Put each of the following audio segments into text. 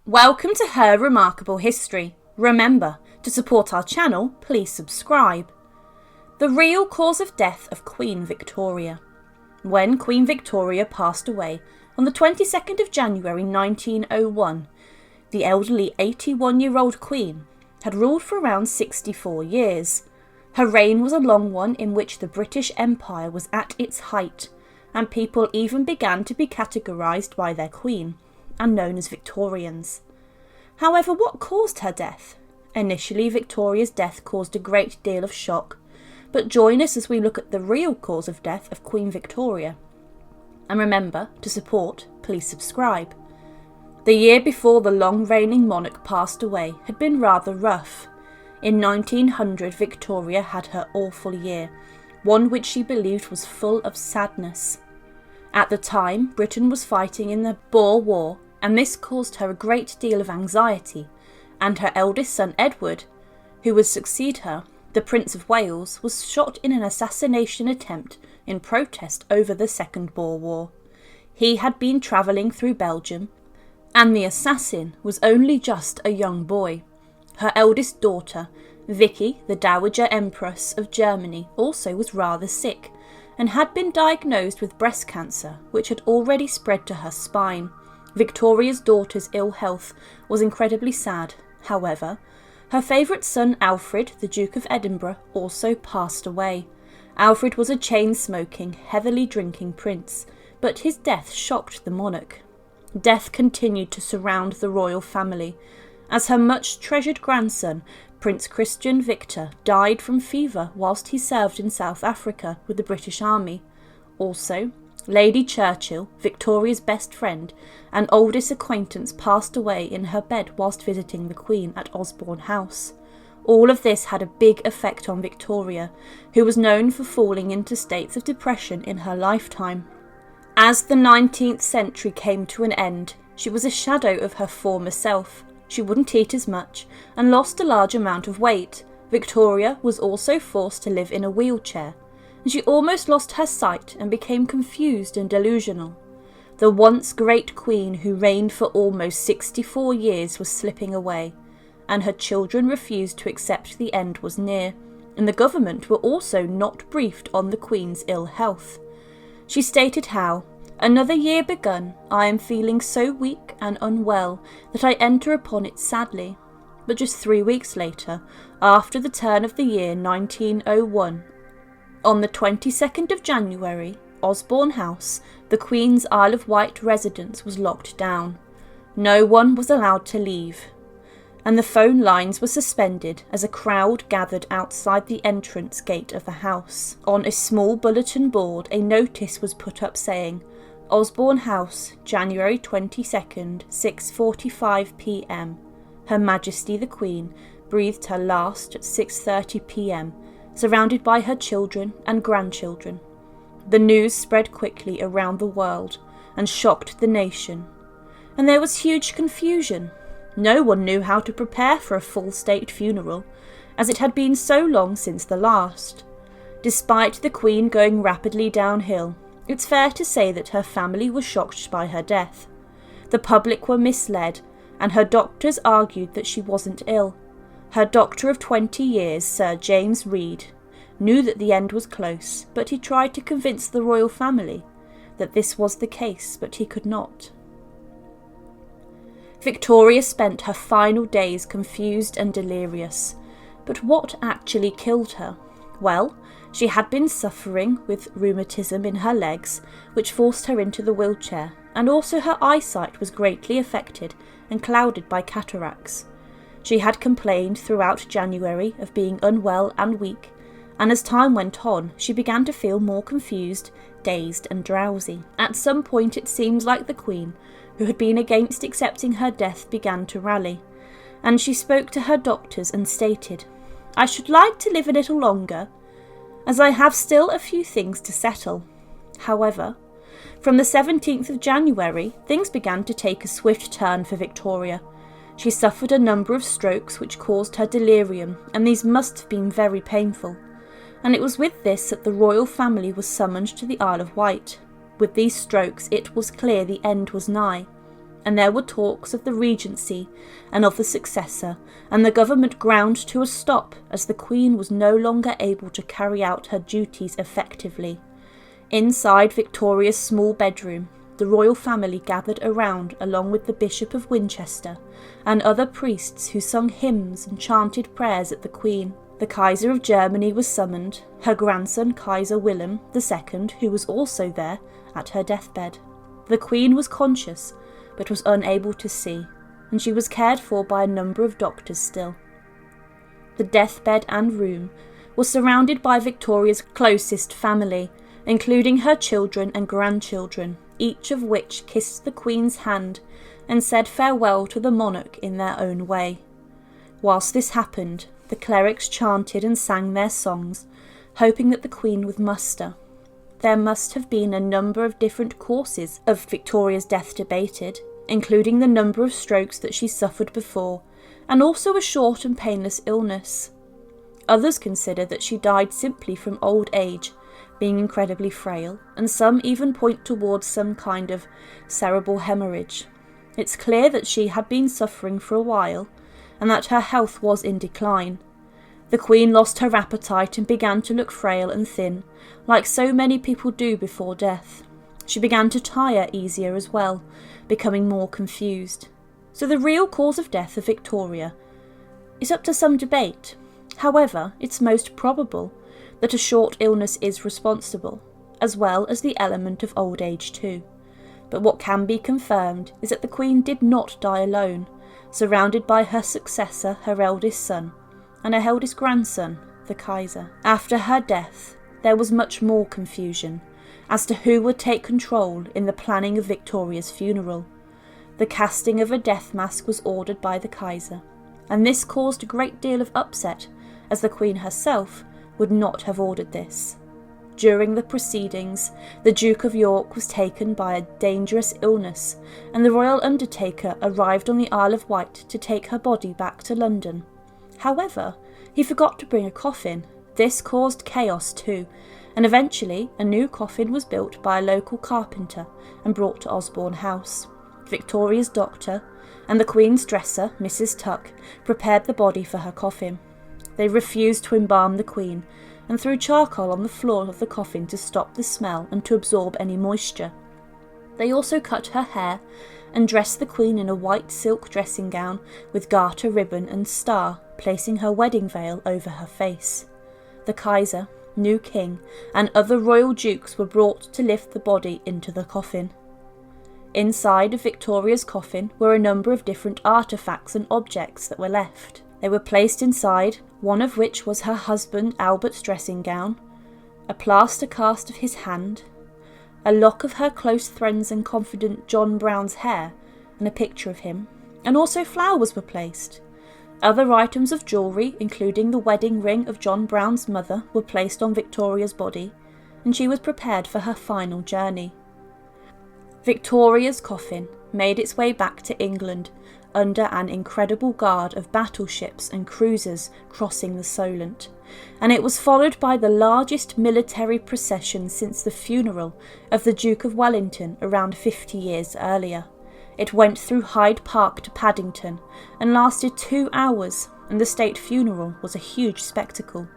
Welcome to Her Remarkable History. Remember, to support our channel, please subscribe. The real cause of death of Queen Victoria. When Queen Victoria passed away on the 22nd of January 1901, the elderly 81-year-old Queen had ruled for around 64 years. Her reign was a long one in which the British Empire was at its height, and people even began to be categorised by their Queen, and known as victorians. However, what caused her death? Initially, Victoria's death caused a great deal of shock, but join us as we look at the real cause of death of Queen Victoria. And remember, to support, please subscribe. The year before the long-reigning monarch passed away had been rather rough. In 1900, Victoria had her awful year, one which she believed was full of sadness. At the time, Britain was fighting in the Boer War, and this caused her a great deal of anxiety, and her eldest son Edward, who would succeed her, the Prince of Wales, was shot in an assassination attempt in protest over the Second Boer War. He had been travelling through Belgium, and the assassin was only just a young boy. Her eldest daughter, Vicky, the Dowager Empress of Germany, also was rather sick, and had been diagnosed with breast cancer, which had already spread to her spine. Victoria's daughter's ill health was incredibly sad. However, her favourite son Alfred, the Duke of Edinburgh, also passed away. Alfred was a chain-smoking, heavily drinking prince, but his death shocked the monarch. Death continued to surround the royal family, as her much-treasured grandson, Prince Christian Victor, died from fever whilst he served in South Africa with the British Army. Also, Lady Churchill, Victoria's best friend and oldest acquaintance, passed away in her bed whilst visiting the Queen at Osborne House. All of this had a big effect on Victoria, who was known for falling into states of depression in her lifetime. As the 19th century came to an end, she was a shadow of her former self. She wouldn't eat as much and lost a large amount of weight. Victoria was also forced to live in a wheelchair, and she almost lost her sight and became confused and delusional. The once great Queen, who reigned for almost 64 years, was slipping away, and her children refused to accept the end was near, and the government were also not briefed on the Queen's ill health. She stated how, "Another year begun, I am feeling so weak and unwell that I enter upon it sadly." But just 3 weeks later, after the turn of the year 1901, on the 22nd of January, Osborne House, the Queen's Isle of Wight residence, was locked down. No one was allowed to leave, and the phone lines were suspended as a crowd gathered outside the entrance gate of the house. On a small bulletin board, a notice was put up saying, "Osborne House, January 22nd, 6:45 p.m. Her Majesty the Queen breathed her last at 6:30 p.m, surrounded by her children and grandchildren." The news spread quickly around the world and shocked the nation, and there was huge confusion. No one knew how to prepare for a full state funeral, as it had been so long since the last. Despite the Queen going rapidly downhill, it's fair to say that her family was shocked by her death. The public were misled, and her doctors argued that she wasn't ill. Her doctor of 20 years, Sir James Reed, knew that the end was close, but he tried to convince the royal family that this was the case, but he could not. Victoria spent her final days confused and delirious. But what actually killed her? Well, she had been suffering with rheumatism in her legs, which forced her into the wheelchair, and also her eyesight was greatly affected and clouded by cataracts. She had complained throughout January of being unwell and weak, and as time went on, she began to feel more confused, dazed and drowsy. At some point it seemed like the Queen, who had been against accepting her death, began to rally, and she spoke to her doctors and stated, "I should like to live a little longer, as I have still a few things to settle." However, from the 17th of January, things began to take a swift turn for Victoria. She suffered a number of strokes which caused her delirium, and these must have been very painful. And it was with this that the royal family was summoned to the Isle of Wight. With these strokes, it was clear the end was nigh. and there were talks of the regency and of the successor, and the government ground to a stop as the Queen was no longer able to carry out her duties effectively. Inside Victoria's small bedroom, the royal family gathered around along with the Bishop of Winchester and other priests who sung hymns and chanted prayers at the Queen. The Kaiser of Germany was summoned, her grandson Kaiser Wilhelm II, who was also there at her deathbed. The Queen was conscious, but was unable to see, and she was cared for by a number of doctors still. The deathbed and room was surrounded by Victoria's closest family, including her children and grandchildren, each of which kissed the Queen's hand and said farewell to the monarch in their own way. Whilst this happened, the clerics chanted and sang their songs, hoping that the Queen would muster. There must have been a number of different causes of Victoria's death debated, including the number of strokes that she suffered before, and also a short and painless illness. Others consider that she died simply from old age, being incredibly frail, and some even point towards some kind of cerebral hemorrhage. It's clear that she had been suffering for a while, and that her health was in decline. The Queen lost her appetite and began to look frail and thin, like so many people do before death. She began to tire easier as well, becoming more confused. So the real cause of death of Victoria is up to some debate. However, it's most probable that a short illness is responsible, as well as the element of old age too. But what can be confirmed is that the Queen did not die alone, surrounded by her successor, her eldest son, and her eldest grandson, the Kaiser. After her death, there was much more confusion as to who would take control in the planning of Victoria's funeral. The casting of a death mask was ordered by the Kaiser, and this caused a great deal of upset, as the Queen herself would not have ordered this. During the proceedings, the Duke of York was taken by a dangerous illness, and the royal undertaker arrived on the Isle of Wight to take her body back to London. However, he forgot to bring a coffin. This caused chaos too, and eventually a new coffin was built by a local carpenter and brought to Osborne House. Victoria's doctor and the Queen's dresser, Mrs. Tuck, prepared the body for her coffin. They refused to embalm the Queen, and threw charcoal on the floor of the coffin to stop the smell and to absorb any moisture. They also cut her hair and dressed the Queen in a white silk dressing gown with garter ribbon and star, placing her wedding veil over her face. The Kaiser, new king, and other royal dukes were brought to lift the body into the coffin. Inside of Victoria's coffin were a number of different artefacts and objects that were left. They were placed inside, one of which was her husband Albert's dressing gown, a plaster cast of his hand, a lock of her close friend's and confidant John Brown's hair, and a picture of him, and also flowers were placed. Other items of jewellery, including the wedding ring of John Brown's mother, were placed on Victoria's body, and she was prepared for her final journey. Victoria's coffin made its way back to England under an incredible guard of battleships and cruisers crossing the Solent, and it was followed by the largest military procession since the funeral of the Duke of Wellington around 50 years earlier. It went through Hyde Park to Paddington and lasted 2 hours, and the state funeral was a huge spectacle.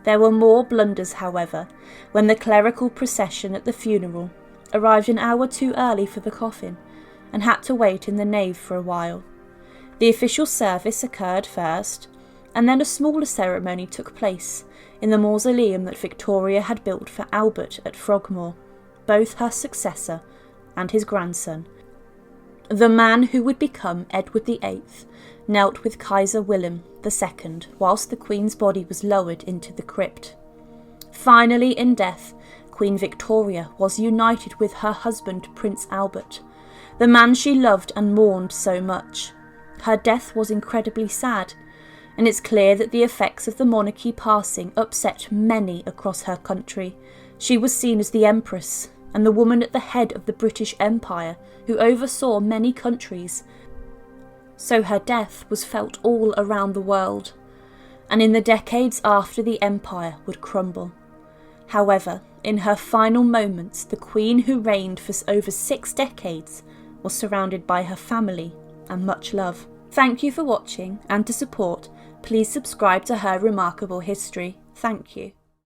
There were more blunders, however, when the clerical procession at the funeral arrived an hour too early for the coffin and had to wait in the nave for a while. The official service occurred first, and then a smaller ceremony took place in the mausoleum that Victoria had built for Albert at Frogmore, both her successor and his grandson. The man who would become Edward VIII knelt with Kaiser Wilhelm II whilst the Queen's body was lowered into the crypt. Finally, in death, Queen Victoria was united with her husband Prince Albert, the man she loved and mourned so much. Her death was incredibly sad, and it's clear that the effects of the monarchy passing upset many across her country. She was seen as the Empress, and the woman at the head of the British Empire who oversaw many countries. So her death was felt all around the world, and in the decades after the empire would crumble. However, in her final moments, the Queen, who reigned for over 6 decades, was surrounded by her family and much love. Thank you for watching, and to support, please subscribe to Her Remarkable History. Thank you.